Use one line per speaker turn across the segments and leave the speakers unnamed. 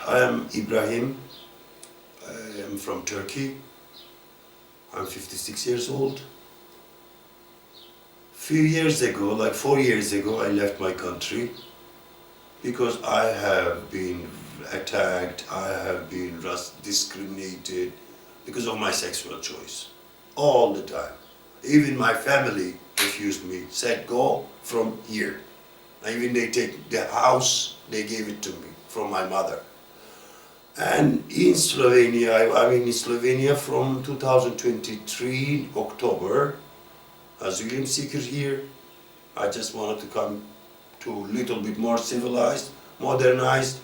I am Ibrahim. I am from Turkey. I'm 56 years old. Few years ago, like 4 years ago, I left my country because I have been attacked, I have been discriminated because of my sexual choice. All the time. Even my family refused me, said go from here. Even they take the house, they gave it to me from my mother. And in Slovenia, I'm in Slovenia from 2023, October, asylum seeker here. I just wanted to come to a little bit more civilized, modernized,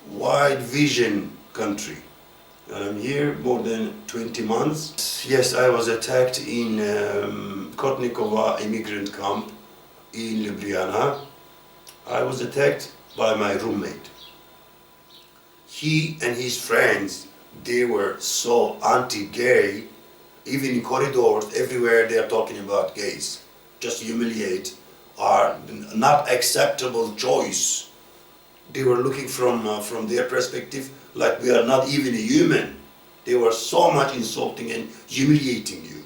wide vision country. And I'm here more than 20 months. Yes, I was attacked in Kotnikova immigrant camp in Ljubljana. I was attacked by my roommate. He and his friends, they were so anti-gay, even in corridors, everywhere they are talking about gays. Just humiliate, are not acceptable choice. They were looking from their perspective like we are not even a human. They were so much insulting and humiliating you.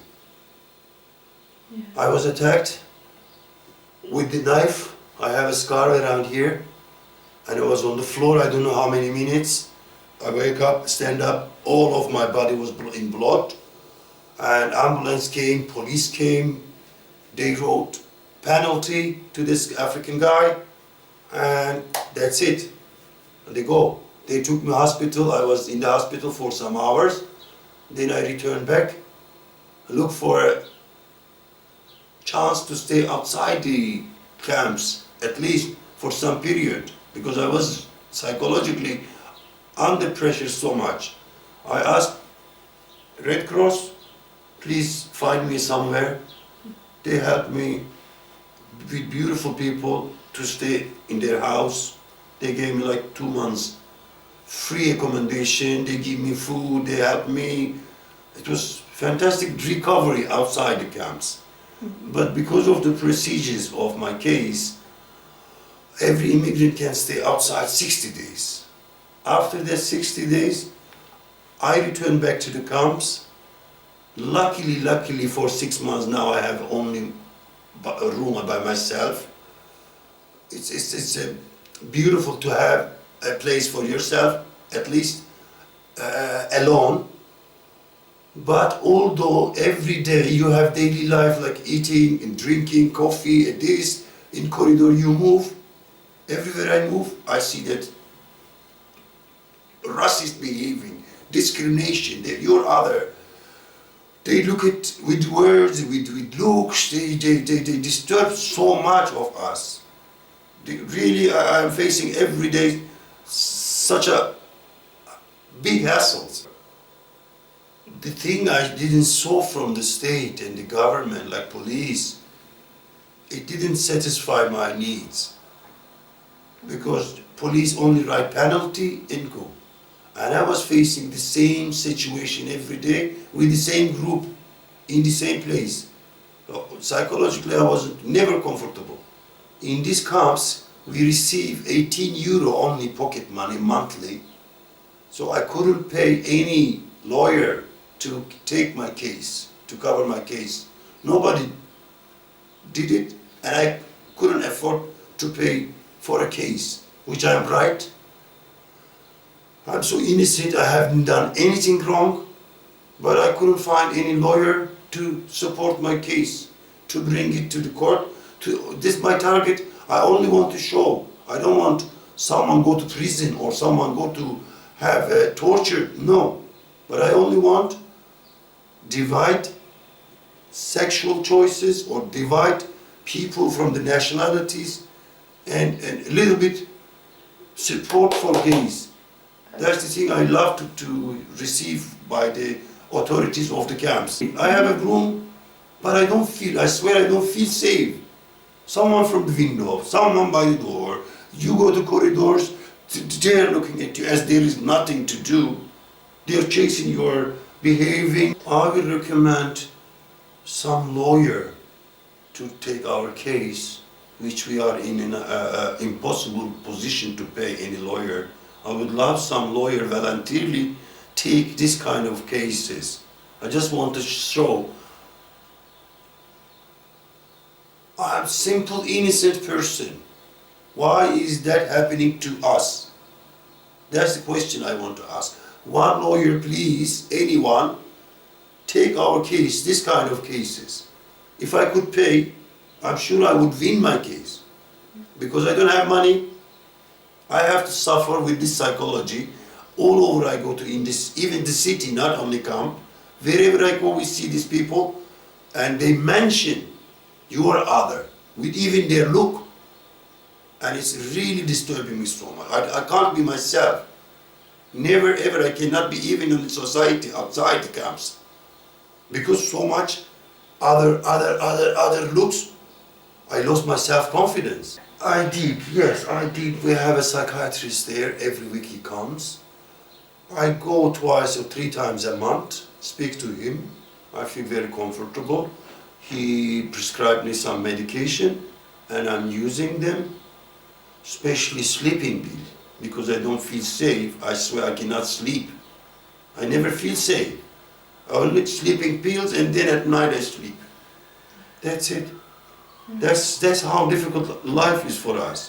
Yeah. I was attacked with the knife. I have a scar around here. And I was on the floor, I don't know how many minutes. I wake up, stand up, all of my body was in blood. And ambulance came, police came. They wrote penalty to this African guy. And that's it. And they go. They took me to hospital. I was in the hospital for some hours. Then I returned back. I looked for a chance to stay outside the camps, at least for some period, because I was psychologically under pressure so much. I asked Red Cross, please find me somewhere. They helped me with beautiful people to stay in their house. They gave me like 2 months free accommodation, they give me food, they helped me. It was fantastic recovery outside the camps. But because of the procedures of my case, every immigrant can stay outside 60 days. After that 60 days, I returned back to the camps. Luckily for 6 months now I have only a room by myself. It's beautiful to have a place for yourself, at least alone. But although every day you have daily life like eating and drinking, coffee, and this, in corridor you move, everywhere I move, I see that racist behaving, discrimination, that you're other. They look at with words, with looks, they disturb so much of us. Really, I'm facing every day such a big hassles. The thing I didn't saw from the state and the government, like police, it didn't satisfy my needs. Because police only write penalty and go. And I was facing the same situation every day with the same group in the same place. Psychologically, I was never comfortable. In these camps, we receive 18 euro only pocket money monthly. So I couldn't pay any lawyer to take my case, to cover my case. Nobody did it, and I couldn't afford to pay for a case, which I'm right. I'm so innocent, I haven't done anything wrong, but I couldn't find any lawyer to support my case, to bring it to the court. This is my target. I only want to show. I don't want someone go to prison or someone go to have torture. No, but I only want divide sexual choices or divide people from the nationalities and a little bit support for gays. That's the thing I love to receive by the authorities of the camps. I have a room, but I swear I don't feel safe. Someone from the window, someone by the door, you go to corridors, they're looking at you as there is nothing to do. They're chasing your behaving. I will recommend some lawyer to take our case, which we are in an impossible position to pay any lawyer. I would love some lawyer voluntarily take this kind of cases. I just want to show I'm a simple, innocent person. Why is that happening to us? That's the question I want to ask. One lawyer, please, anyone, take our case, this kind of cases. If I could pay, I'm sure I would win my case. Because I don't have money, I have to suffer with this psychology. All over I go to, in this, even the city, not only camp, wherever I go we see these people and they mention you are other, with even their look. And it's really disturbing me so much. I can't be myself. Never ever, I cannot be even in society outside the camps. Because so much other looks, I lost my self-confidence. I did, yes, I did. We have a psychiatrist there, every week he comes. I go 2 or 3 times a month, speak to him. I feel very comfortable. He prescribed me some medication and I'm using them, especially sleeping pill, because I don't feel safe. I swear I cannot sleep. I never feel safe. I only sleeping pills and then at night I sleep. That's it. That's how difficult life is for us.